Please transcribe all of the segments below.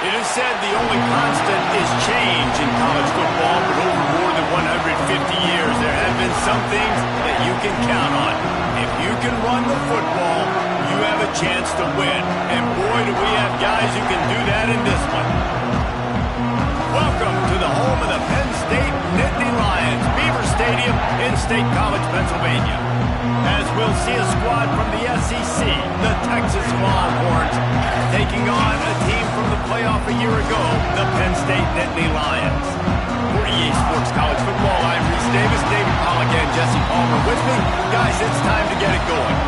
It is said the only constant is change in college football, but over more than 150 years, there have been some things that you can count on. If you can run the football, you have a chance to win. And boy, do we have guys who can do that in this one. Welcome to the home of the Penn State Nittany Lions, Beaver Stadium in State College, Pennsylvania. As we'll see a squad from the SEC, the Texas Longhorns, taking on a team from the playoff a year ago, the Penn State Nittany Lions. For EA Sports College Football, I'm Reese Davis, David Pollack, and Jesse Palmer with me. Guys, it's time to get it going.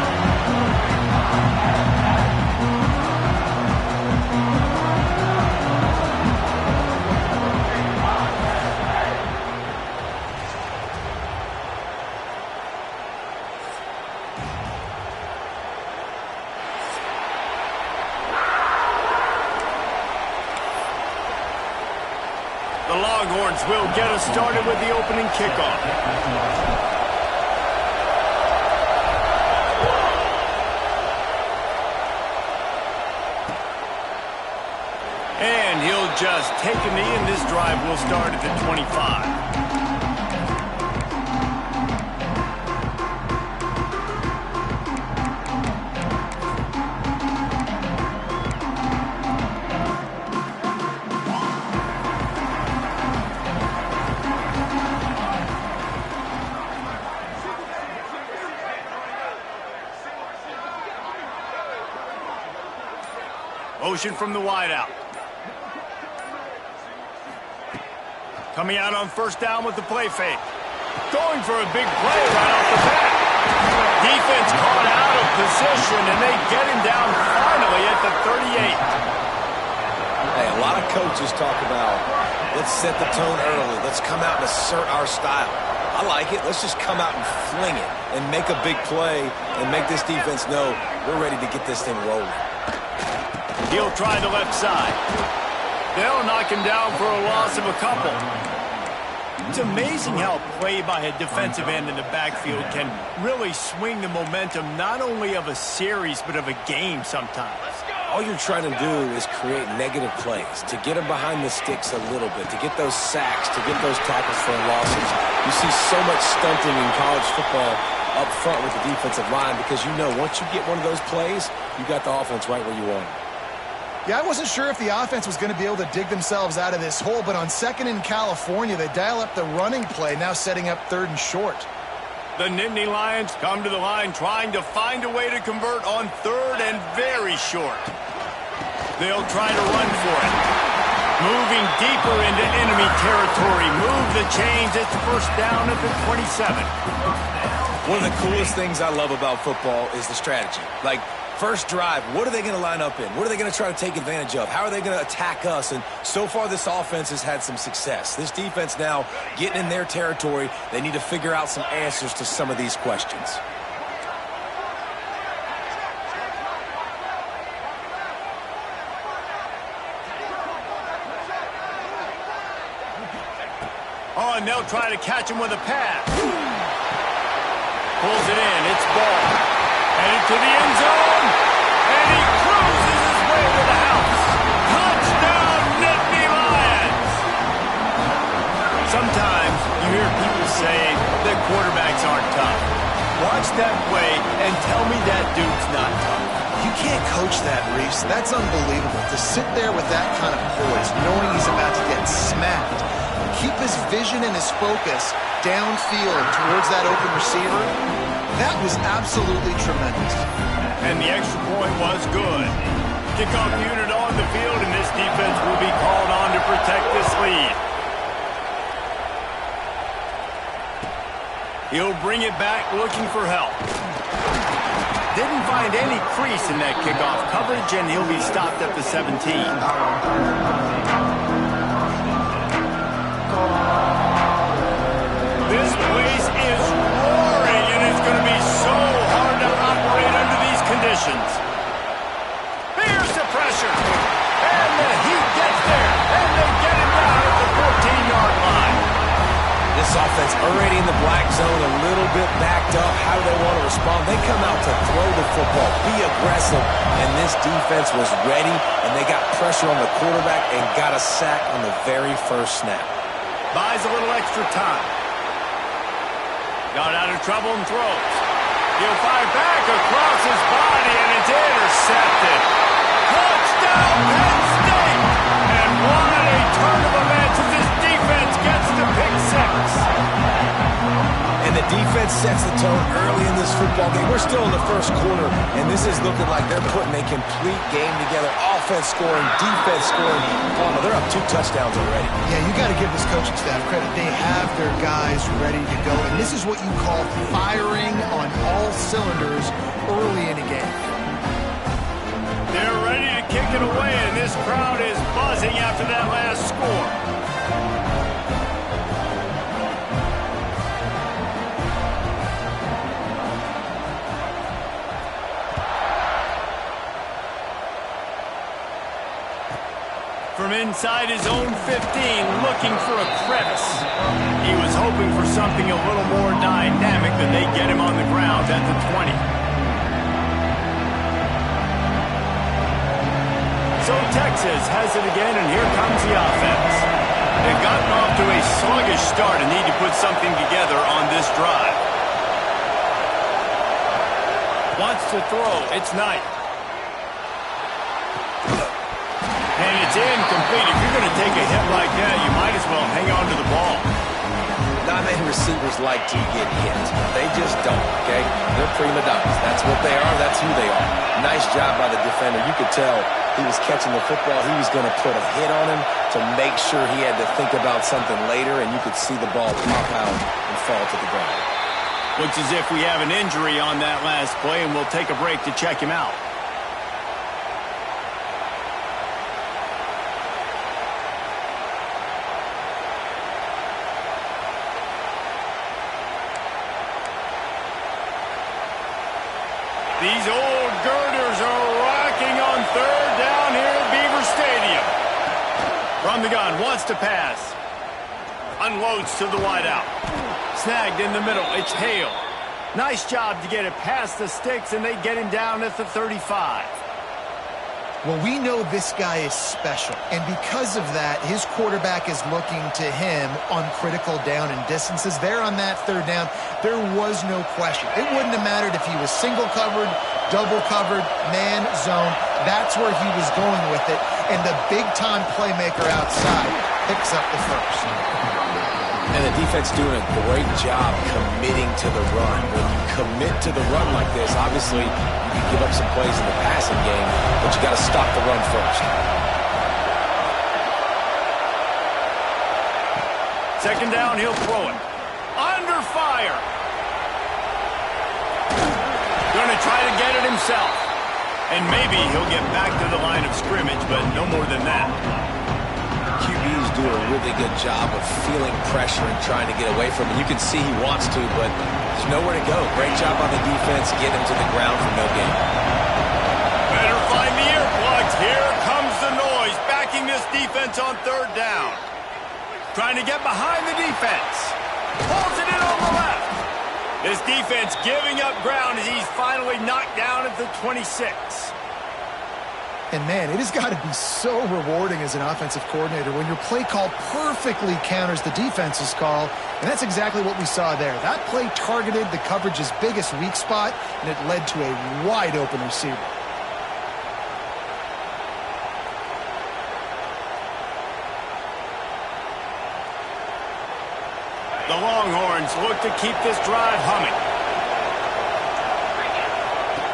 The Longhorns will get us started with the opening kickoff. And he'll just take a knee, and this drive will start at the 25. Motion from the wideout. Coming out on first down with the play fake. Going for a big play right off the bat. Defense caught out of position, and they get him down finally at the 38. Hey, a lot of coaches talk about, let's set the tone early. Let's come out and assert our style. I like it. Let's just come out and fling it and make a big play and make this defense know we're ready to get this thing rolling. He'll try the left side. They'll knock him down for a loss of a couple. It's amazing how a play by a defensive end in the backfield can really swing the momentum not only of a series but of a game sometimes. All you're trying to do is create negative plays, to get them behind the sticks a little bit, to get those sacks, to get those tackles for losses. You see so much stunting in college football up front with the defensive line because you know once you get one of those plays, you got the offense right where you want it. Yeah, I wasn't sure if the offense was going to be able to dig themselves out of this hole, but on second in California, they dial up the running play, now setting up third and short. The Nittany Lions come to the line trying to find a way to convert on third and very short. They'll try to run for it. Moving deeper into enemy territory. Move the chains. It's first down at the 27. One of the coolest things I love about football is the strategy. Like, first drive, what are they going to line up in? What are they going to try to take advantage of? How are they going to attack us? And so far, this offense has had some success. This defense now getting in their territory. They need to figure out some answers to some of these questions. Oh, and they'll try to catch him with a pass. Pulls it in. It's ball. Headed to the end zone. And he cruises his way to the house. Touchdown, Nittany Lions. Sometimes you hear people say that quarterbacks aren't tough. Watch that play and tell me that dude's not tough. You can't coach that, Reese. That's unbelievable. To sit there with that kind of poise, knowing he's about to get smacked, keep his vision and his focus downfield towards that open receiver, that was absolutely tremendous. And the extra point was good. Kickoff unit on the field, and this defense will be called on to protect this lead. He'll bring it back looking for help. Didn't find any crease in that kickoff coverage, and he'll be stopped at the 17. This place is roaring, and it's going to be so hard to operate under these conditions. Here's the pressure. And the Heat gets there, and they get it down at the 14-yard line. This offense already in the black zone, a little bit backed up. How do they want to respond? They come out to throw the football, be aggressive, and this This defense was ready, and they got pressure on the quarterback and got a sack on the very first snap. Buys a little extra time. Got out of trouble and throws. He'll fire back across his body, and it's intercepted. Touchdown, Penn State! And what a turn of events as this defense gets the pick six. And the defense sets the tone early in this football game. We're still in the first quarter, and this is looking like they're putting a complete game together. Offense scoring, defense scoring. Palmer, they're up 2 touchdowns already. Yeah, you got to give this coaching staff credit. They have their guys ready to go, and this is what you call firing on all cylinders early in a game. They're ready to kick it away, and this crowd is buzzing after that last score. From inside his own 15, looking for a crevice. He was hoping for something a little more dynamic than they get him on the ground at the 20. So Texas has it again, and here comes the offense. They've gotten off to a sluggish start and need to put something together on this drive. Wants to throw. It's Knight. And it's incomplete. If you're going to take a hit like that, you might as well hang on to the ball. Nine-man receivers like to get hit. They just don't, okay? They're prima donnas. That's what they are. That's who they are. Nice job by the defender. You could tell he was catching the football. He was going to put a hit on him to make sure he had to think about something later, and you could see the ball pop out and fall to the ground. Looks as if we have an injury on that last play, and we'll take a break to check him out. These old girders are rocking on third down here at Beaver Stadium. From the gun, wants to pass. Unloads to the wideout. Snagged in the middle. It's Hale. Nice job to get it past the sticks, and they get him down at the 35. Well, we know this guy is special, and because of that, his quarterback is looking to him on critical down and distances. There on that third down, there was no question. It wouldn't have mattered if he was single covered, double covered, man, zone. That's where he was going with it, and the big-time playmaker outside picks up the first. And the defense doing a great job committing to the run. When you commit to the run like this, obviously you can give up some plays in the passing game, but you got to stop the run first. Second down, he'll throw it. Under fire. Going to try to get it himself. And maybe he'll get back to the line of scrimmage, but no more than that. QBs do a really good job of feeling pressure and trying to get away from it. You can see he wants to, but there's nowhere to go. Great job on the defense, get him to the ground for no gain. Better find the earplugs. Here comes the noise, backing this defense on third down. Trying to get behind the defense. Pulls it in on the left. This defense giving up ground as he's finally knocked down at the 26. And, man, it has got to be so rewarding as an offensive coordinator when your play call perfectly counters the defense's call, and that's exactly what we saw there. That play targeted the coverage's biggest weak spot, and it led to a wide-open receiver. The Longhorns look to keep this drive humming.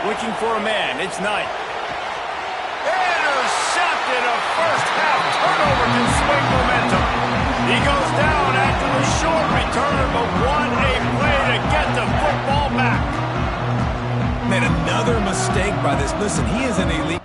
Looking for a man. It's Knight. Intercepted. A first-half turnover can swing momentum. He goes down after the short return, but what a play to get the football back. Man, another mistake by this. Listen, he is an elite.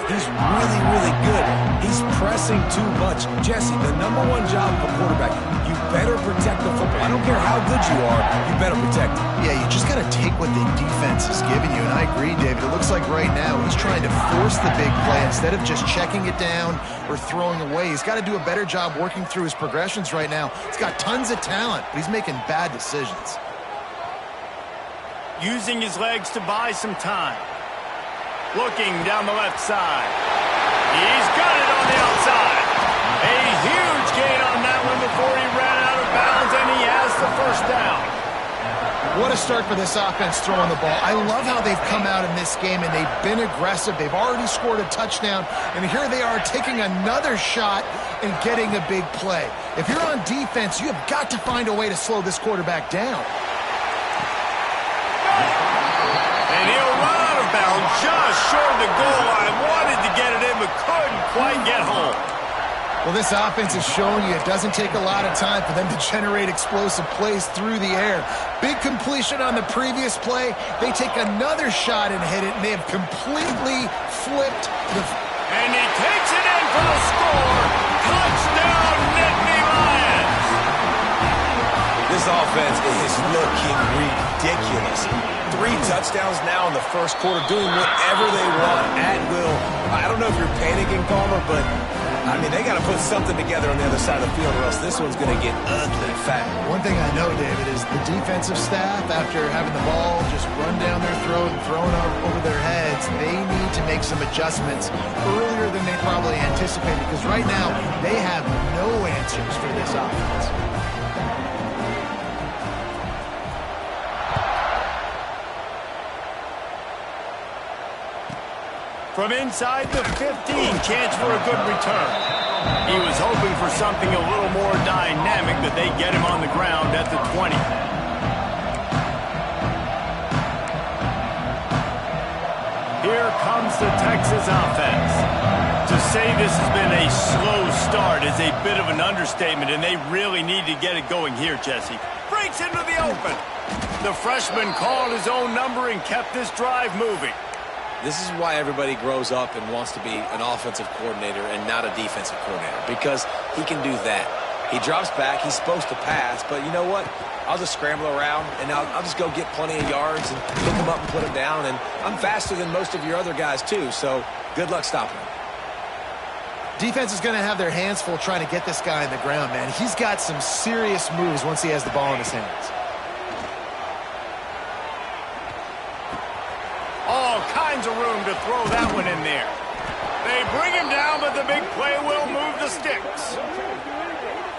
He's really, really good. He's pressing too much. Jesse, the #1 job of a quarterback, you better protect the football. I don't care how good you are, you better protect it. Yeah, you just got to take what the defense is giving you, and I agree, David. It looks like right now he's trying to force the big play instead of just checking it down or throwing away. He's got to do a better job working through his progressions right now. He's got tons of talent, but he's making bad decisions. Using his legs to buy some time. Looking down the left side. He's got it on the outside. A huge gain on that one before he ran out of bounds, and he has the first down. What a start for this offense throwing the ball. I love how they've come out in this game, and they've been aggressive. They've already scored a touchdown, and here they are taking another shot and getting a big play. If you're on defense, you have got to find a way to slow this quarterback down. And he'll run out of bounds just short of the goal line. Wanted to get it in, but couldn't quite get home. Well, this offense is showing you it doesn't take a lot of time for them to generate explosive plays through the air. Big completion on the previous play. They take another shot and hit it, and they have completely flipped the... And he takes it in for the score. Touchdown, Nittany Lions. This offense is looking ridiculous. 3 touchdowns now in the first quarter, doing whatever they want at will. I don't know if you're panicking, Palmer, but I mean, they got to put something together on the other side of the field, or else this one's going to get ugly fast. One thing I know, David, is the defensive staff, after having the ball just run down their throat and thrown over their heads, they need to make some adjustments earlier than they probably anticipated, because right now they have no answers for this offense. From inside the 15, chance for a good return. He was hoping for something a little more dynamic, but they get him on the ground at the 20. Here comes the Texas offense. To say this has been a slow start is a bit of an understatement, and they really need to get it going here, Jesse. Breaks into the open. The freshman called his own number and kept this drive moving. This is why everybody grows up and wants to be an offensive coordinator and not a defensive coordinator, because he can do that. He drops back, he's supposed to pass, but you know what? I'll just scramble around, and I'll just go get plenty of yards and pick him up and put him down, and I'm faster than most of your other guys too, so good luck stopping him. Defense is going to have their hands full trying to get this guy on the ground, man. He's got some serious moves once he has the ball in his hands. All kinds of room to throw that one in there. They bring him down, but the big play will move the sticks.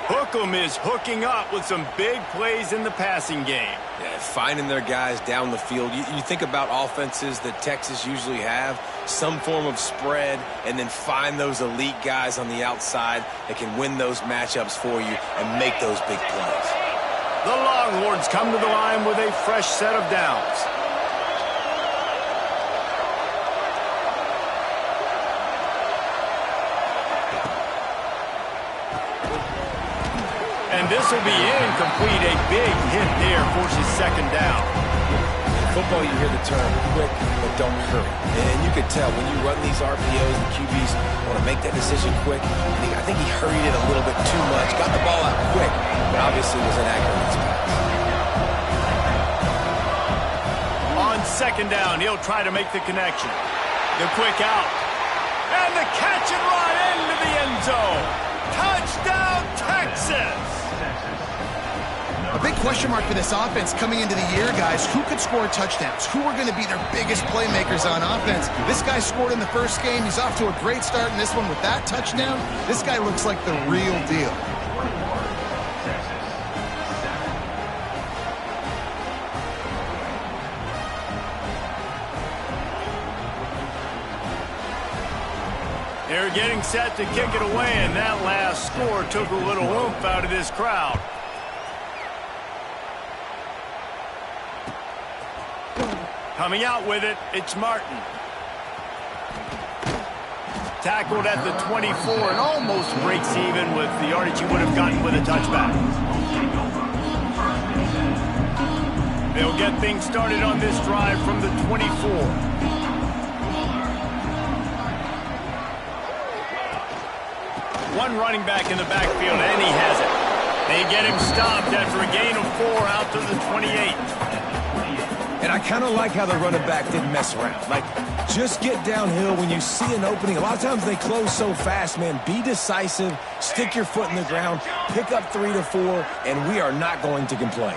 Hookem is hooking up with some big plays in the passing game. Yeah, finding their guys down the field. You think about offenses that Texas usually have, some form of spread, and then find those elite guys on the outside that can win those matchups for you and make those big plays. The Longhorns come to the line with a fresh set of downs. And this will be incomplete. A big hit there forces second down. In football, you hear the term quick, but don't hurry. And you can tell when you run these RPOs, the QBs want to make that decision quick. I think he hurried it a little bit too much, got the ball out quick, but obviously was inaccurate in his pass. On second down, he'll try to make the connection. The quick out. And the catch and run into the end zone. Touchdown, Texas! A big question mark for this offense coming into the year, guys. Who could score touchdowns? Who are going to be their biggest playmakers on offense? This guy scored in the first game. He's off to a great start in this one with that touchdown. This guy looks like the real deal. They're getting set to kick it away, and that last score took a little oomph out of this crowd. Coming out with it, it's Martin. Tackled at the 24 and almost breaks even with the yardage he would have gotten with a touchback. They'll get things started on this drive from the 24. One running back in the backfield, and he has it. They get him stopped after a gain of 4 out to the 28. And I kind of like how the running back didn't mess around. Like, just get downhill when you see an opening. A lot of times they close so fast, man. Be decisive, stick your foot in the ground, pick up 3 to 4, and we are not going to complain.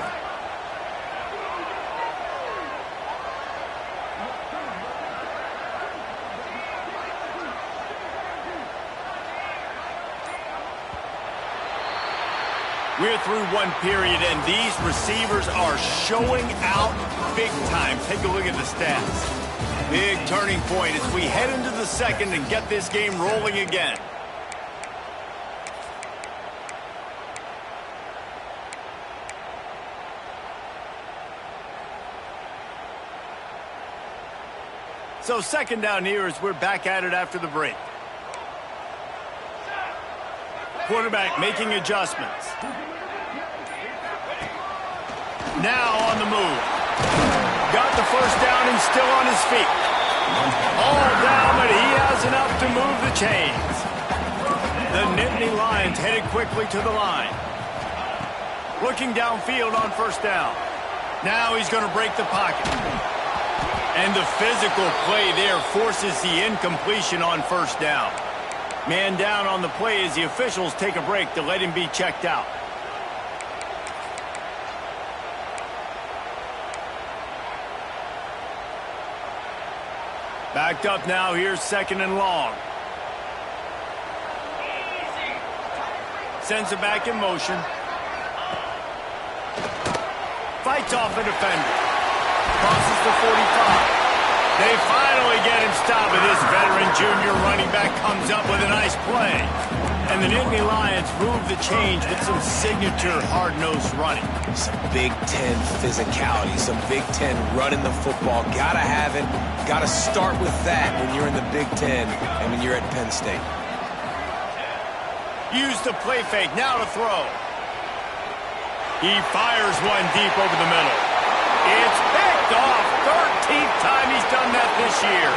We're through one period, and these receivers are showing out big time. Take a look at the stats. Big turning point as we head into the second and get this game rolling again. So second down here as we're back at it after the break. Quarterback making adjustments. Now on the move. Got the first down and still on his feet. All down, but he has enough to move the chains. The Nittany Lions headed quickly to the line. Looking downfield on first down. Now he's going to break the pocket. And the physical play there forces the incompletion on first down. Man down on the play as the officials take a break to let him be checked out. Backed up now, here's second and long. Sends it back in motion. Fights off a defender. Crosses the 45. They finally get him stopped, but this veteran junior running back comes up with a nice play. And the Nittany Lions move the change with some signature hard-nosed running. Some Big Ten physicality, some Big Ten running the football. Gotta have it. Gotta start with that when you're in the Big Ten and when you're at Penn State. Use the play fake, now to throw. He fires one deep over the middle. It's picked off. 13th time he's done that this year.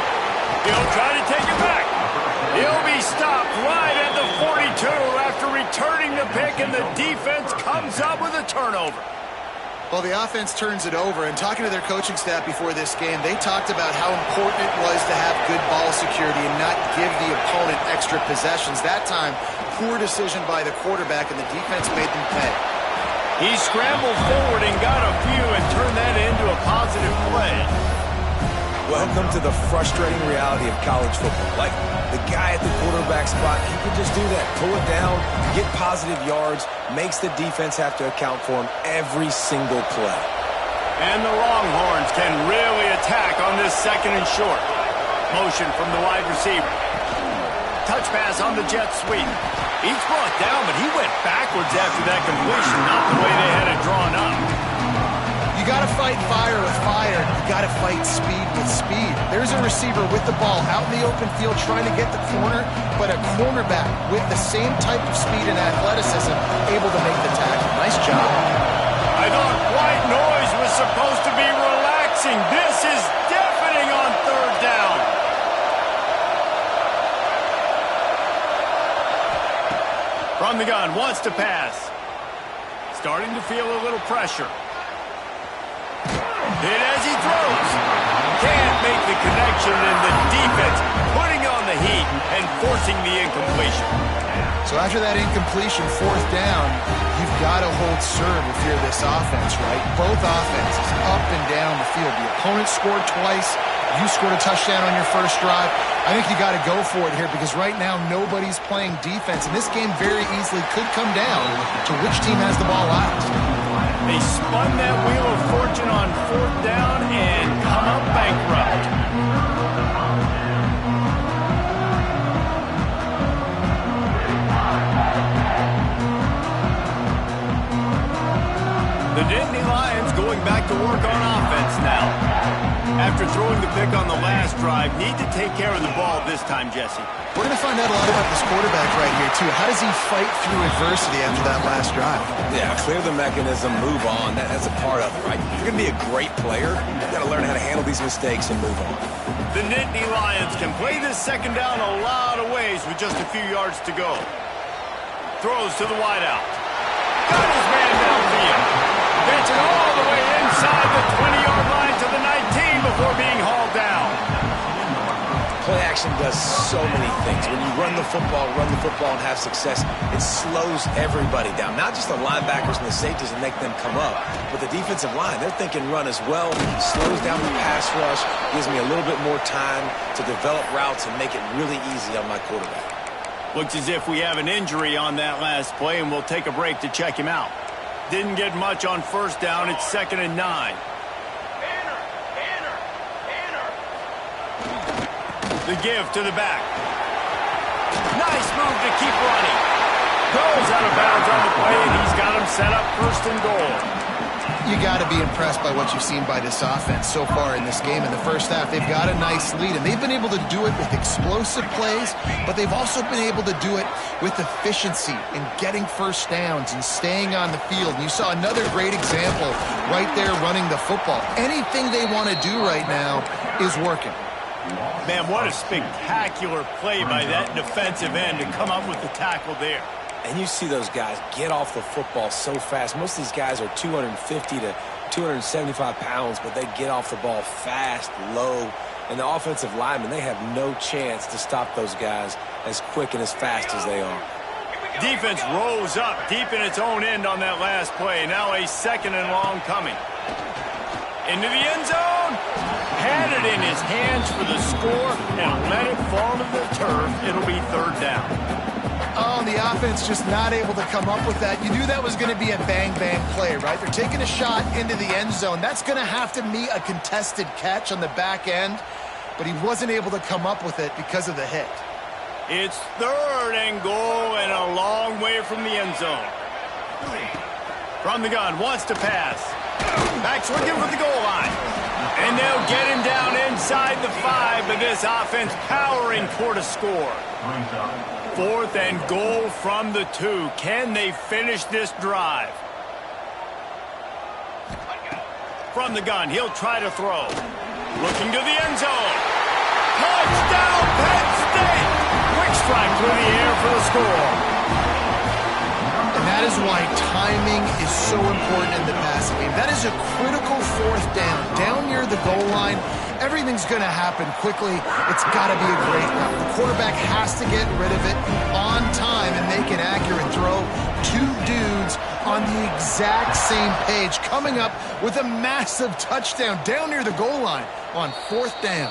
He'll try to take it back. He'll be stopped right at the 42 after returning the pick, and the defense comes up with a turnover. Well, the offense turns it over, and talking to their coaching staff before this game, they talked about how important it was to have good ball security and not give the opponent extra possessions. That time, poor decision by the quarterback, and the defense made them pay. He scrambled forward and got a few and turned that into a positive play. Welcome to the frustrating reality of college football. Like, the guy at the quarterback spot, he can just do that. Pull it down, get positive yards, makes the defense have to account for him every single play. And the Longhorns can really attack on this second and short. Motion from the wide receiver. Touch pass on the jet sweep. He's brought down, but he went backwards after that completion, not the way they had it drawn up. You got to fight fire with fire. You got to fight speed with speed. There's a receiver with the ball out in the open field trying to get the corner, but a cornerback with the same type of speed and athleticism able to make the tackle. Nice job. I thought white noise was supposed to be relaxing. This is deafening on third down. From the gun, wants to pass. Starting to feel a little pressure. Hit as he throws. Can't make the connection, and the defense putting on the heat and forcing the incompletion. So after that incompletion, fourth down, you've got to hold serve if you're this offense, right? Both offenses up and down the field. The opponent scored twice. You scored a touchdown on your first drive. I think you got to go for it here because right now nobody's playing defense, and this game very easily could come down to which team has the ball last. They spun that wheel of fortune on fourth down and come up bankrupt. The Nittany Lions going back to work on offense now. After throwing the pick on the last drive, need to take care of the ball this time, Jesse. We're going to find out a lot about this quarterback right here, too. How does he fight through adversity after that last drive? Yeah, clear the mechanism, move on. That's a part of it, right? If you're going to be a great player, you've got to learn how to handle these mistakes and move on. The Nittany Lions can play this second down a lot of ways with just a few yards to go. Throws to the wideout. Got field. Gets it all the way inside the 20-yard line to the 19 before being hauled down. Play action does so many things. When you run the football and have success, it slows everybody down. Not just the linebackers and the safeties and make them come up, but the defensive line. They're thinking run as well. Slows down the pass rush, gives me a little bit more time to develop routes and make it really easy on my quarterback. Looks as if we have an injury on that last play, and we'll take a break to check him out. Didn't get much on first down. It's 2nd and 9. The give to the back. Nice move to keep running. Goes out of bounds on the play, and he's got him set up 1st and goal. You got to be impressed by what you've seen by this offense so far in this game. In the first half, they've got a nice lead, and they've been able to do it with explosive plays, but they've also been able to do it with efficiency in getting first downs and staying on the field. And you saw another great example right there running the football. Anything they want to do right now is working. Man, what a spectacular play by that defensive end to come up with the tackle there. And you see those guys get off the football so fast. Most of these guys are 250 to 275 pounds, but they get off the ball fast, low. And the offensive linemen, they have no chance to stop those guys as quick and as fast as they are. Defense rose up deep in its own end on that last play. Now a 2nd and long coming. Into the end zone. Had it in his hands for the score and let it fall to the turf. It'll be 3rd down. Oh, the offense just not able to come up with that. You knew that was going to be a bang-bang play, right? They're taking a shot into the end zone. That's going to have to be a contested catch on the back end, but he wasn't able to come up with it because of the hit. It's 3rd and goal and a long way from the end zone. From the gun, wants to pass. Backs looking for the goal line. And they'll get him down inside the 5, but this offense powering toward a score. 4th and goal from the 2. Can they finish this drive? From the gun, he'll try to throw. Looking to the end zone. Touchdown, Penn State! Quick strike through the air for the score. And that is why timing is so important in the passing game. That is a critical 4th down. Down near the goal line, everything's going to happen quickly. It's got to be a great route. The quarterback has to get rid of it on time and make an accurate throw. 2 dudes on the exact same page, coming up with a massive touchdown down near the goal line on 4th down.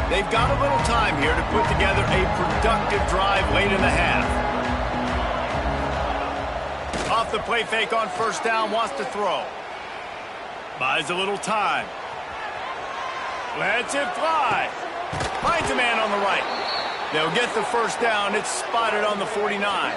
They've got a little time here to put together a productive drive late in the half. Off the play fake on 1st down, wants to throw. Buys a little time. Lets it fly. Finds a man on the right. They'll get the 1st down. It's spotted on the 49.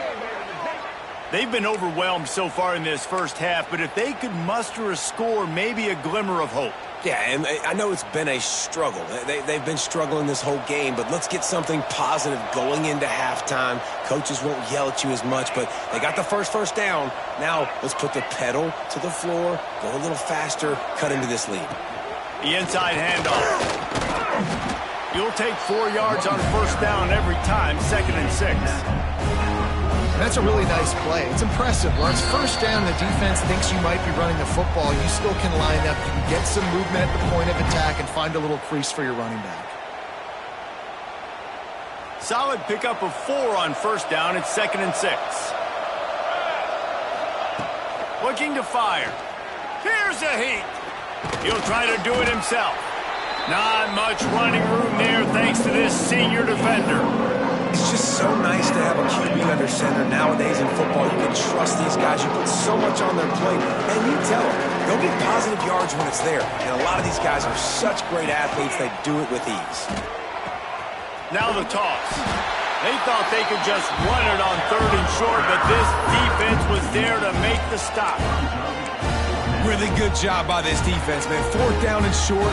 They've been overwhelmed so far in this first half, but if they could muster a score, maybe a glimmer of hope. Yeah, and I know it's been a struggle. They've been struggling this whole game, but let's get something positive going into halftime. Coaches won't yell at you as much, but they got the first down. Now let's put the pedal to the floor, go a little faster, cut into this lead. The inside handoff. You'll take 4 yards on 1st down every time, 2nd and 6. That's a really nice play. It's impressive. Where it's 1st down, the defense thinks you might be running the football. You still can line up. You can get some movement at the point of attack and find a little crease for your running back. Solid pickup of 4 on 1st down. It's 2nd and 6. Looking to fire. Here's a heat. He'll try to do it himself. Not much running room there thanks to this senior defender. It's just so nice to have a QB under center. Nowadays in football, you can trust these guys. You put so much on their plate, and you tell them, go get positive yards when it's there. And a lot of these guys are such great athletes, they do it with ease. Now the toss. They thought they could just run it on 3rd and short, but this defense was there to make the stop. Really good job by this defense, man. 4th down and short.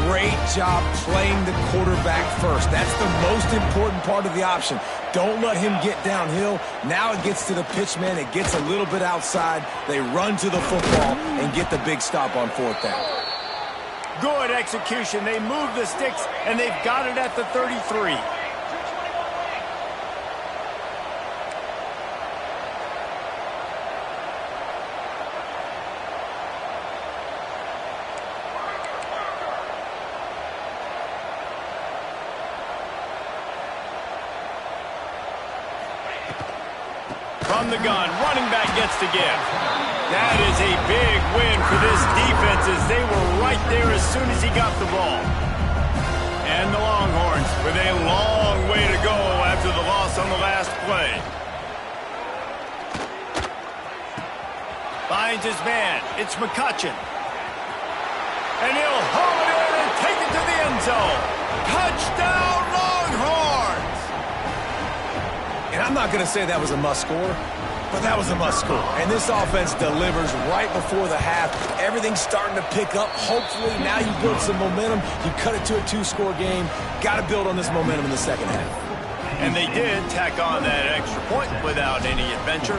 Great job playing the quarterback first. That's the most important part of the option. Don't let him get downhill. Now it gets to the pitch man. It gets a little bit outside. They run to the football and get the big stop on 4th down. Good execution. They move the sticks, and they've got it at the 33. From the gun, running back gets the give. That is a big win for this defense as they were right there as soon as he got the ball. And the Longhorns with a long way to go after the loss on the last play. Finds his man. It's McCutcheon. And he'll haul it in and take it to the end zone. Touchdown, Longhorns! And I'm not going to say that was a must-score, but that was a must-score. And this offense delivers right before the half. Everything's starting to pick up. Hopefully, now you build some momentum. You cut it to a 2-score game. Got to build on this momentum in the second half. And they did tack on that extra point without any adventure.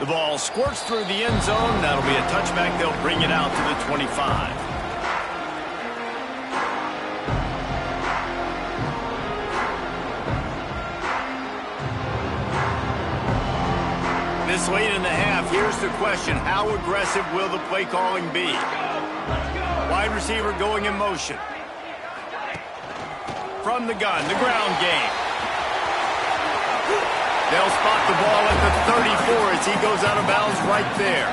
The ball squirts through the end zone. That'll be a touchback. They'll bring it out to the 25. This late in the half, here's the question. How aggressive will the play calling be? Wide receiver going in motion. From the gun, the ground game. They'll spot the ball at the 34 as he goes out of bounds right there.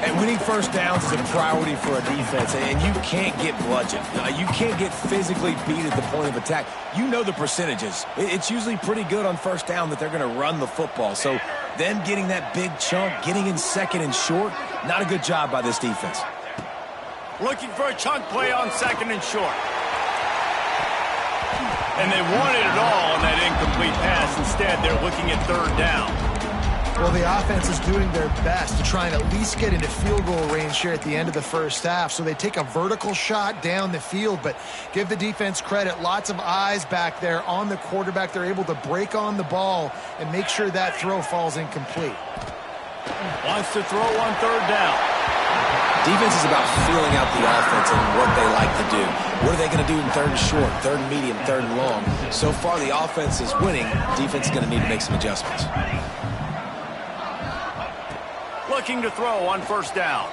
And winning first downs is a priority for a defense, and you can't get bludgeoned. You can't get physically beat at the point of attack. You know the percentages. It's usually pretty good on first down that they're going to run the football. So them getting that big chunk, getting in second and short, not a good job by this defense. Looking for a chunk play on second and short. And they wanted it all on that incomplete pass. Instead, they're looking at third down. Well, the offense is doing their best to try and at least get into field goal range here at the end of the first half. So they take a vertical shot down the field, but give the defense credit. Lots of eyes back there on the quarterback. They're able to break on the ball and make sure that throw falls incomplete. Wants to throw on third down. Defense is about feeling out the offense and what they like to do. What are they going to do in third and short, third and medium, third and long? So far, the offense is winning. Defense is going to need to make some adjustments. Looking to throw on first down.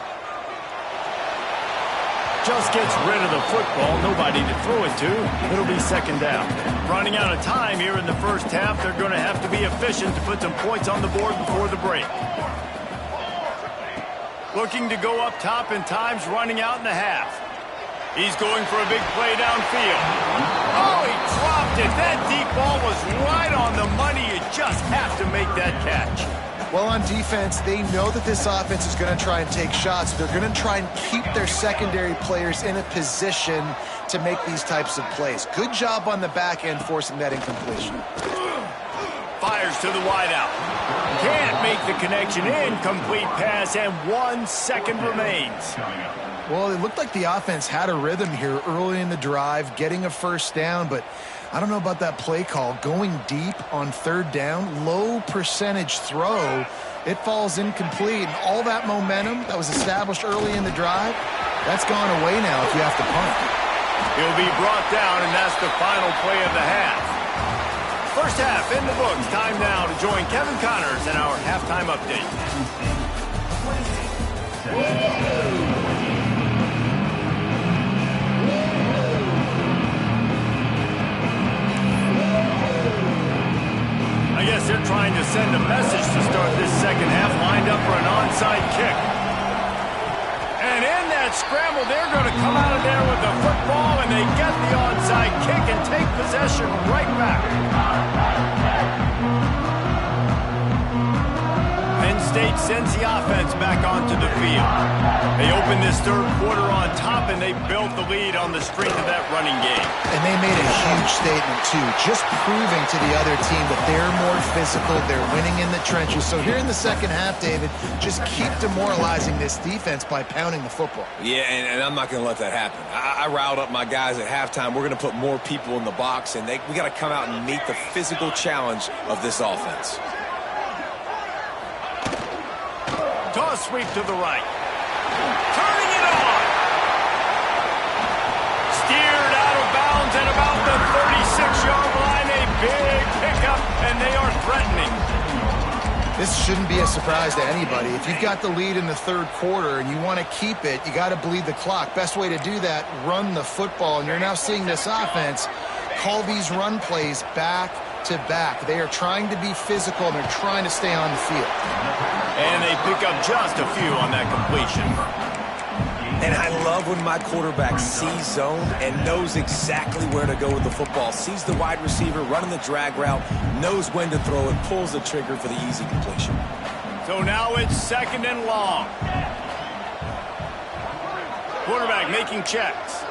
Just gets rid of the football. Nobody to throw it to. It'll be second down. Running out of time here in the first half. They're going to have to be efficient to put some points on the board before the break. Looking to go up top, and time's running out in the half. He's going for a big play downfield. Oh, he dropped it. That deep ball was right on the money. You just have to make that catch. Well, on defense, they know that this offense is going to try and take shots. They're going to try and keep their secondary players in a position to make these types of plays. Good job on the back end forcing that incompletion. Fires to the wideout. Can't make the connection. Incomplete pass, and 1 second remains. Well, it looked like the offense had a rhythm here early in the drive, getting a first down, but I don't know about that play call. Going deep on third down, low percentage throw, it falls incomplete. And all that momentum that was established early in the drive, that's gone away now if you have to punt. He'll be brought down, and that's the final play of the half. First half in the books. Time now to join Kevin Connors in our halftime update. I guess they're trying to send a message to start this second half, lined up for an onside kick. And in that scramble, they're going to come out of there with the football, and they get the onside kick and take possession right back. Penn State sends the offense back onto the field. They open this third quarter on top, and they built the lead on the strength of that running game. And they made a huge statement, too, just proving to the other team that they're more physical, they're winning in the trenches. So here in the second half, David, just keep demoralizing this defense by pounding the football. Yeah, and I'm not going to let that happen. I riled up my guys at halftime. We're going to put more people in the box, and we got to come out and meet the physical challenge of this offense. Toss sweep to the right. Turning it on. Steered out of bounds at about the 36-yard line. A big pickup, and they are threatening. This shouldn't be a surprise to anybody. If you've got the lead in the third quarter and you want to keep it, you got to bleed the clock. Best way to do that, run the football. And you're now seeing this offense call these run plays back to back. They are trying to be physical, and they're trying to stay on the field. And they pick up just a few on that completion. And I love when my quarterback sees zone and knows exactly where to go with the football. Sees the wide receiver running the drag route, knows when to throw it, pulls the trigger for the easy completion. So now it's 2nd and long. Quarterback making checks.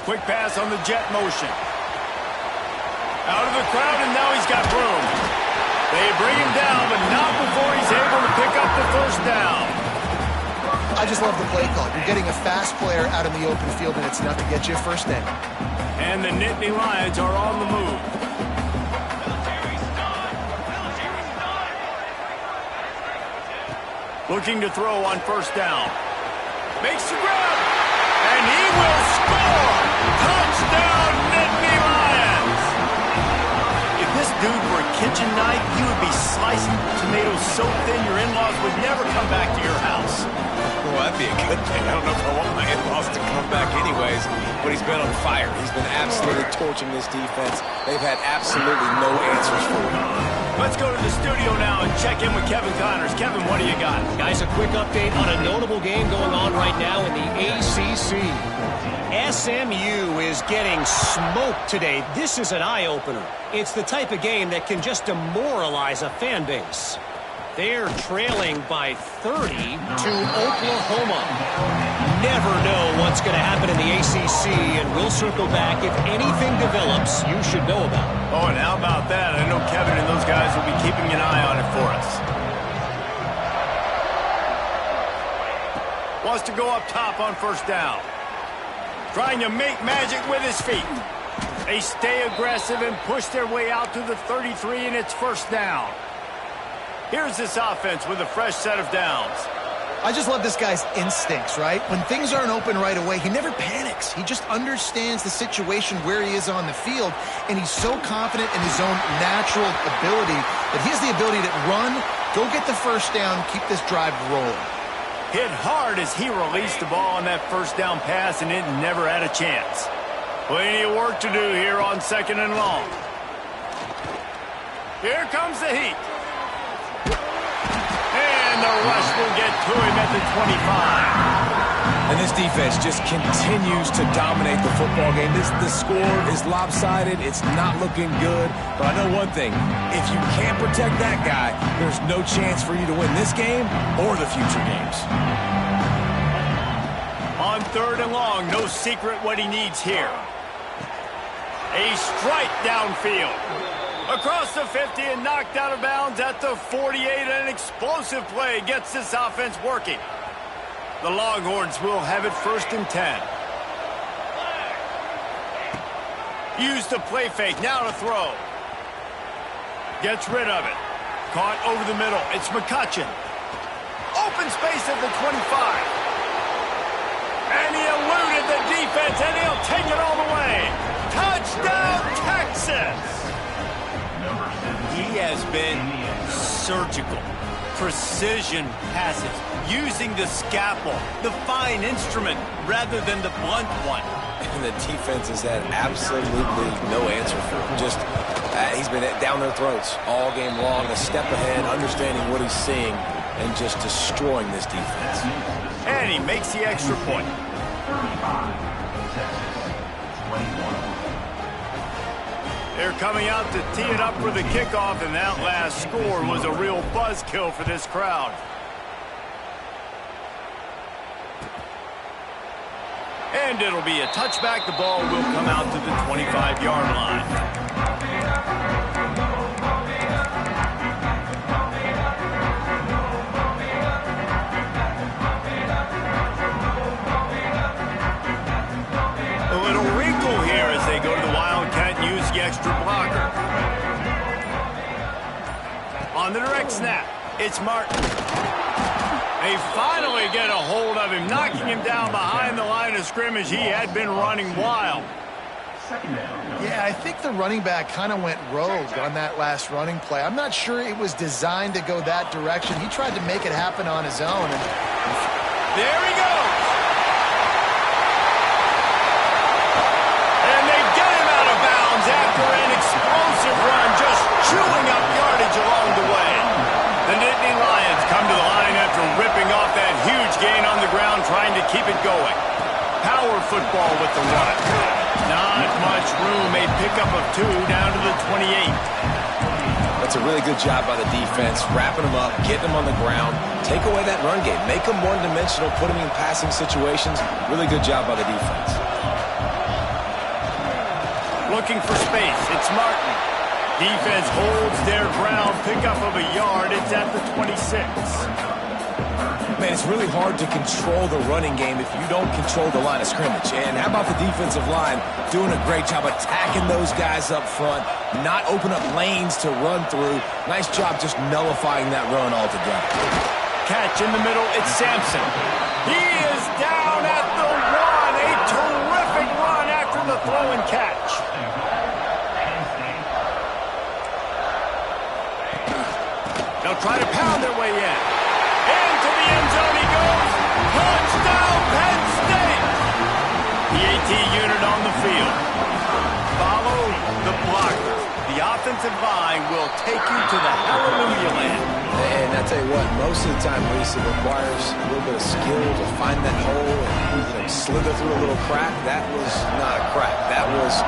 Quick pass on the jet motion. Out of the crowd, and now he's got room. They bring him down, but not before he's able to pick up the first down. I just love the play call. You're getting a fast player out in the open field, and it's enough to get you a first down. And the Nittany Lions are on the move. Looking to throw on first down. Makes the grab, and he will score! Touchdown, Nittany Lions! If this dude were a kitchen knife, you would be slicing tomatoes so thin your in-laws would never come back to your house. Well, that'd be a good thing. I don't know if I want my in-laws to come back anyways, but he's been on fire. He's been absolutely torching this defense. They've had absolutely no answers for him. Let's go to the studio now and check in with Kevin Connors. Kevin, what do you got? Guys, a quick update on a notable game going on right now in the ACC. SMU is getting smoked today. This is an eye-opener. It's the type of game that can just demoralize a fan base. They're trailing by 30 to Oklahoma. Never know what's going to happen in the ACC, and we'll circle back if anything develops you should know about. Oh, and how about that? I know Kevin and those guys will be keeping an eye on it for us. Wants to go up top on first down. Trying to make magic with his feet. They stay aggressive and push their way out to the 33, and it's first down. Here's this offense with a fresh set of downs. I just love this guy's instincts, right? When things aren't open right away, he never panics. He just understands the situation where he is on the field, and he's so confident in his own natural ability that he has the ability to run, go get the first down, keep this drive rolling. Hit hard as he released the ball on that first down pass, and it never had a chance. Plenty of work to do here on 2nd and long. Here comes the heat. And the rush will get to him at the 25. And this defense just continues to dominate the football game. The score is lopsided. It's not looking good. But I know one thing. If you can't protect that guy, there's no chance for you to win this game or the future games. On 3rd and long, no secret what he needs here. A strike downfield. Across the 50 and knocked out of bounds at the 48. An explosive play gets this offense working. The Longhorns will have it 1st and 10. Use the play fake. Now to throw. Gets rid of it. Caught over the middle. It's McCutcheon. Open space at the 25. And he eluded the defense, and he'll take it all the way. Touchdown, Texas! He has been surgical. Precision passes, using the scalpel, the fine instrument, rather than the blunt one. And the defense has had absolutely no answer for him. Just, he's been down their throats all game long, a step ahead, understanding what he's seeing, and just destroying this defense. And he makes the extra point. They're coming out to tee it up for the kickoff, and that last score was a real buzzkill for this crowd. And it'll be a touchback. The ball will come out to the 25-yard line. On the direct snap, it's Martin. They finally get a hold of him, knocking him down behind the line of scrimmage. He had been running wild. Yeah, I think the running back kind of went rogue on that last running play. I'm not sure it was designed to go that direction. He tried to make it happen on his own. And there he goes. And they get him out of bounds after an explosive run, just chewing up yardage along the way. The Nittany Lions come to the line after ripping off that huge gain on the ground, trying to keep it going. Power football with the run. Not much room, a pickup of 2 down to the 28. That's a really good job by the defense, wrapping them up, getting them on the ground, take away that run game, make them one-dimensional, put them in passing situations. Really good job by the defense. Looking for space, it's Martin. Defense holds their ground, pickup of a yard, it's at the 26. Man, it's really hard to control the running game if you don't control the line of scrimmage. And how about the defensive line doing a great job attacking those guys up front, not open up lanes to run through. Nice job just nullifying that run altogether. Catch in the middle, it's Sampson. He is down at the 1. A terrific run after the throw and catch. They'll try to pound their way in. Into the end zone he goes. Touchdown, Penn State. The AT unit on the field. Follow the blocker. The offensive line will take you to the hallelujah land. And I tell you what, most of the time, Reese, it requires a little bit of skill to find that hole and slither through a little crack. That was not a crack. That was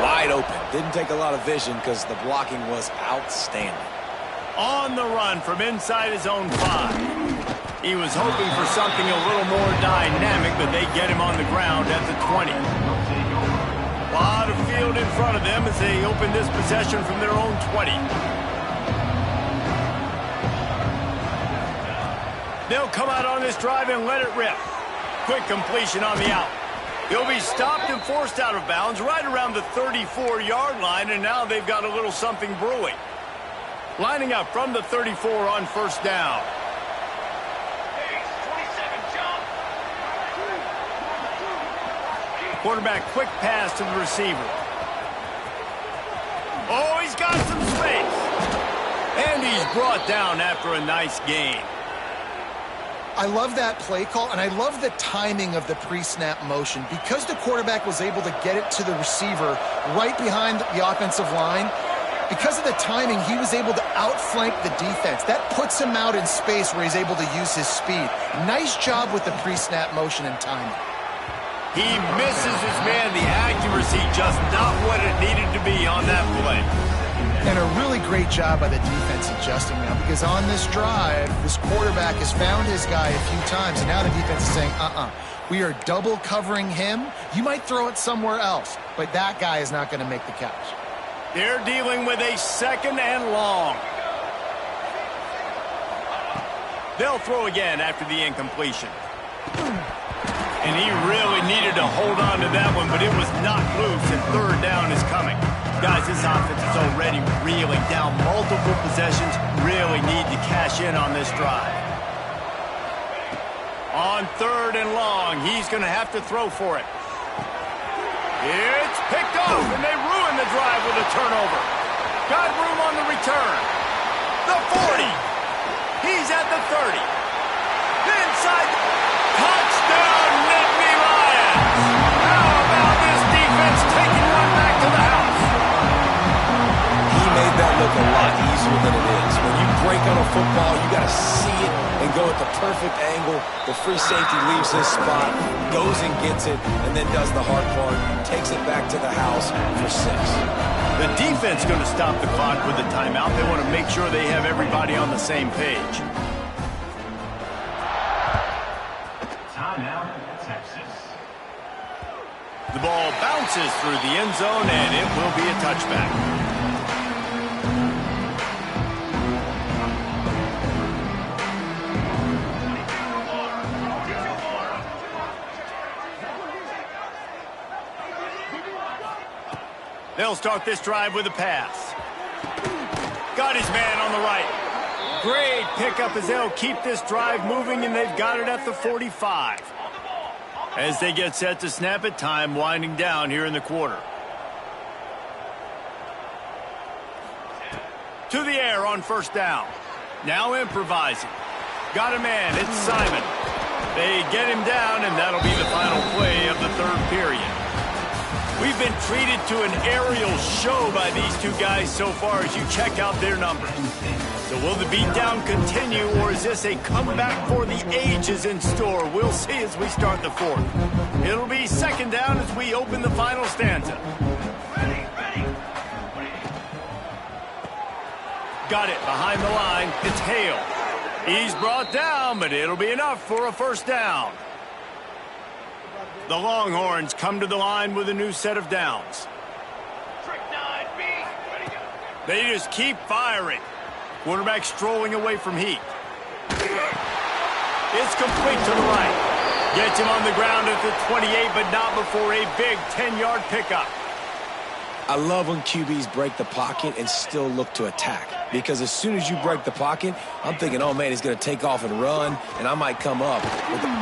wide open. Didn't take a lot of vision because the blocking was outstanding. On the run from inside his own 5. He was hoping for something a little more dynamic, but they get him on the ground at the 20. A lot of field in front of them as they open this possession from their own 20. They'll come out on this drive and let it rip. Quick completion on the out. He'll be stopped and forced out of bounds right around the 34-yard line, and now they've got a little something brewing. Lining up from the 34 on first down. Quarterback quick pass to the receiver. Oh, he's got some space. And he's brought down after a nice gain. I love that play call, and I love the timing of the pre-snap motion. Because the quarterback was able to get it to the receiver right behind the offensive line, because of the timing, he was able to outflank the defense. That puts him out in space where he's able to use his speed. Nice job with the pre-snap motion and timing. He misses his man. The accuracy just not what it needed to be on that play. And a really great job by the defense adjusting now, because on this drive, this quarterback has found his guy a few times, and now the defense is saying, we are double covering him. You might throw it somewhere else, but that guy is not going to make the catch. They're dealing with a second and long. They'll throw again after the incompletion. And he really needed to hold on to that one, but it was not loose, and third down is coming. Guys, this offense is already reeling down multiple possessions. Really need to cash in on this drive. On third and long, he's going to have to throw for it. It's picked off, and they ruin the drive with a turnover. Got room on the return. The 40. He's at the 30. Inside. Touchdown, Nittany Lions. How about this defense taking one back to the house? He made that look a lot easier than it is. When you break on a football, you got to see it and go at the perfect angle. The free safety leaves his spot, goes and gets it, and then does the hard part, takes it back to the house for 6. The defense going to stop the clock with a timeout. They want to make sure they have everybody on the same page. Timeout, Texas. The ball bounces through the end zone, and it will be a touchback. They'll start this drive with a pass. Got his man on the right. Great pickup as they'll keep this drive moving, and they've got it at the 45. As they get set to snap it, time winding down here in the quarter. to the air on first down. Now improvising. Got a man. It's Simon. They get him down, and that'll be the final play of the third period. We've been treated to an aerial show by these two guys so far as you check out their numbers. So will the beatdown continue, or is this a comeback for the ages in store? We'll see as we start the fourth. It'll be second down as we open the final stanza. Got it behind the line. It's Hale. He's brought down, but it'll be enough for a first down. The Longhorns come to the line with a new set of downs. They just keep firing. Quarterback strolling away from heat. It's complete to the right. Gets him on the ground at the 28, but not before a big 10-yard pickup. I love when QBs break the pocket and still look to attack. Because as soon as you break the pocket, I'm thinking, oh, man, he's going to take off and run, and I might come up.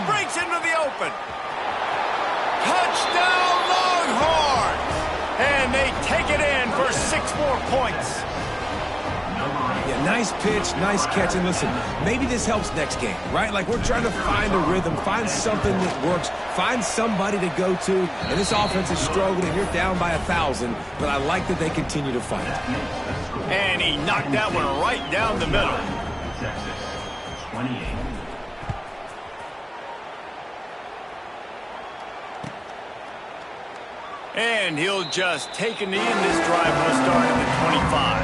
Breaks into the open. Touchdown, Longhorns! And they take it in for 6 more points. Yeah, nice pitch, nice catch. And listen, maybe this helps next game, right? Like, we're trying to find a rhythm, find something that works, find somebody to go to. And this offense is struggling, and you're down by 1,000, but I like that they continue to fight. And he knocked that one right down the middle. Texas, 28. And he'll just take a knee, and this drive will start at the 25.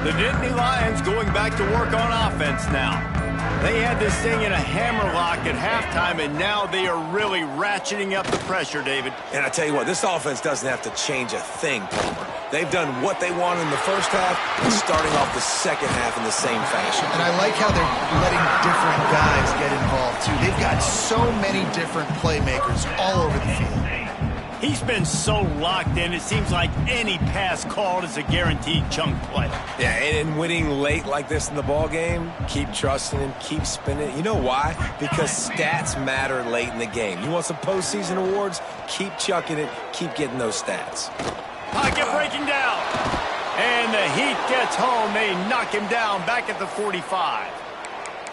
The Nittany Lions going back to work on offense now. They had this thing in a hammerlock at halftime, and now they are really ratcheting up the pressure, David. And I tell you what, this offense doesn't have to change a thing, Palmer. They've done what they wanted in the first half and starting off the second half in the same fashion. And I like how they're letting different guys get involved, too. They've got so many different playmakers all over the field. He's been so locked in, it seems like any pass called is a guaranteed chunk play. Yeah, and winning late like this in the ball game, keep trusting him, keep spinning. You know why? Because stats matter late in the game. You want some postseason awards? Keep chucking it, keep getting those stats. Pocket breaking down. And the Heat gets home. They knock him down back at the 45.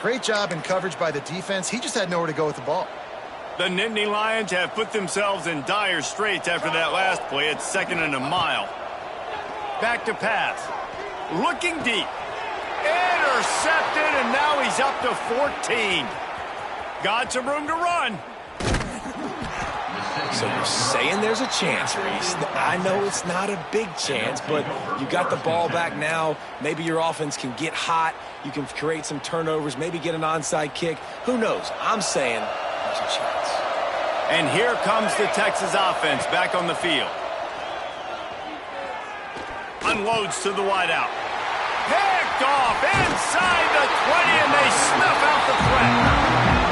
Great job in coverage by the defense. He just had nowhere to go with the ball. The Nittany Lions have put themselves in dire straits after that last play. It's 2nd and a mile. Back to pass. Looking deep. Intercepted, and now he's up to 14. Got some room to run. So you're saying there's a chance, Reese. I know it's not a big chance, but you got the ball back now. Maybe your offense can get hot. You can create some turnovers, maybe get an onside kick. Who knows? I'm saying there's a chance. And here comes the Texas offense back on the field. Unloads to the wideout. Picked off inside the 20, and they snuff out the threat.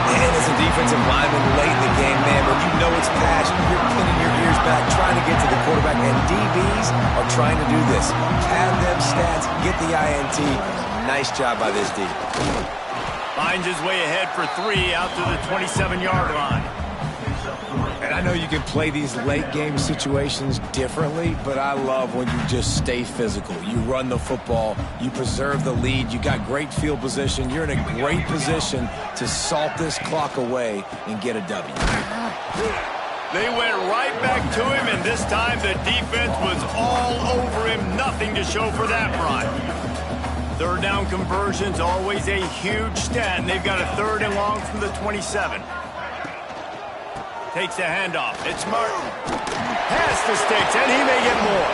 And as a defensive lineman late in the game, man, when you know it's passion, you're pinning your ears back, trying to get to the quarterback, and DBs are trying to do this. Pad them stats, get the INT. Nice job by this D. Finds his way ahead for 3 out to the 27-yard line. And I know you can play these late game situations differently, but I love when you just stay physical. You run the football, you preserve the lead, you got great field position, you're in a great position to salt this clock away and get a W. They went right back to him, and this time the defense was all over him. Nothing to show for that run. Third down conversion's always a huge stat, and they've got a 3rd and long from the 27. Takes the handoff. It's Martin. Has the sticks, and he may get more.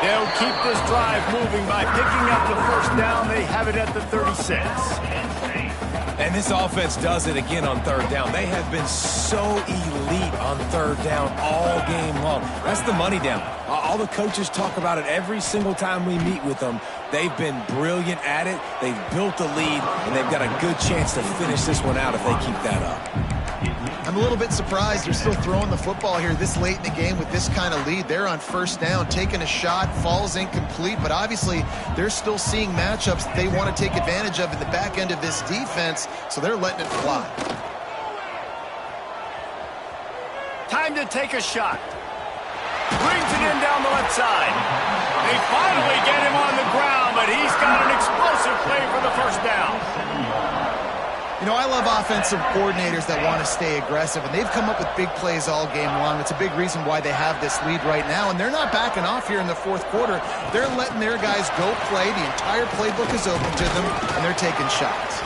They'll keep this drive moving by picking up the first down. They have it at the 36. And this offense does it again on 3rd down. They have been so elite on 3rd down all game long. That's the money down. All the coaches talk about it every single time we meet with them. They've been brilliant at it. They've built the lead, and they've got a good chance to finish this one out if they keep that up. I'm a little bit surprised they're still throwing the football here this late in the game with this kind of lead. They're on first down, taking a shot, falls incomplete, but obviously they're still seeing matchups that they want to take advantage of in the back end of this defense, so they're letting it fly. Time to take a shot. Brings it in down the left side. They finally get him on the ground, but he's got an explosive play for the first down. You know, I love offensive coordinators that want to stay aggressive, and they've come up with big plays all game long. It's a big reason why they have this lead right now, and they're not backing off here in the fourth quarter. They're letting their guys go play. The entire playbook is open to them, and they're taking shots.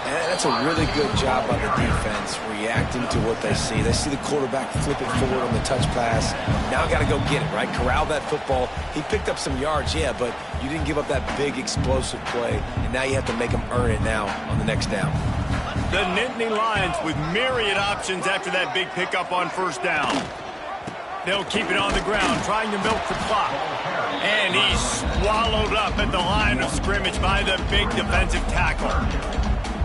And that's a really good job by the defense, reacting to what they see. They see the quarterback flip it forward on the touch pass. Now got to go get it, right? Corral that football. He picked up some yards, yeah, but you didn't give up that big explosive play, and now you have to make them earn it now on the next down. The Nittany Lions with myriad options after that big pickup on first down. They'll keep it on the ground, trying to milk the clock. And he's swallowed up at the line of scrimmage by the big defensive tackle.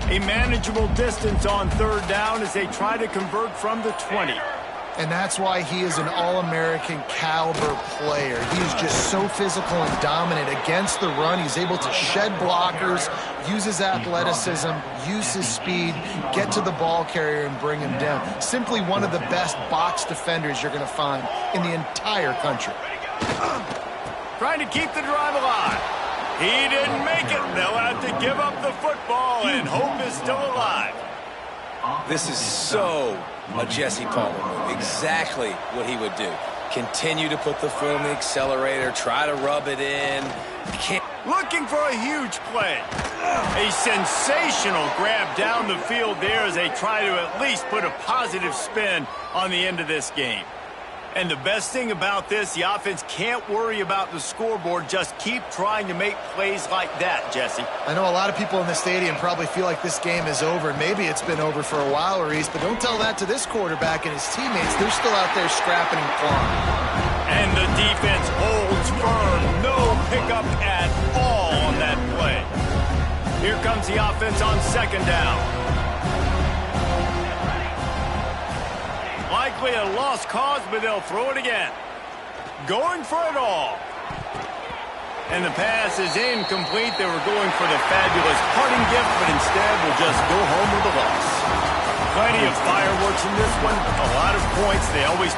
A manageable distance on third down as they try to convert from the 20. And that's why he is an All-American caliber player. He is just so physical and dominant against the run. He's able to shed blockers, use his athleticism, use his speed, get to the ball carrier and bring him down. Simply one of the best box defenders you're going to find in the entire country. Trying to keep the drive alive. He didn't make it. They'll have to give up the football, and hope is still alive. This is so a Jesse Palmer move. Exactly what he would do. Continue to put the foot on the accelerator, try to rub it in. Looking for a huge play. A sensational grab down the field there as they try to at least put a positive spin on the end of this game. And the best thing about this, the offense can't worry about the scoreboard. Just keep trying to make plays like that, Jesse. I know a lot of people in the stadium probably feel like this game is over. Maybe it's been over for a while, Reese, but don't tell that to this quarterback and his teammates. They're still out there scrapping and clawing. And the defense holds firm. No pickup at all on that play. Here comes the offense on second down. Likely a lost cause, but they'll throw it again. Going for it all. And the pass is incomplete. They were going for the fabulous parting gift, but instead will just go home with a loss. Plenty of fireworks in this one. A lot of points. They always...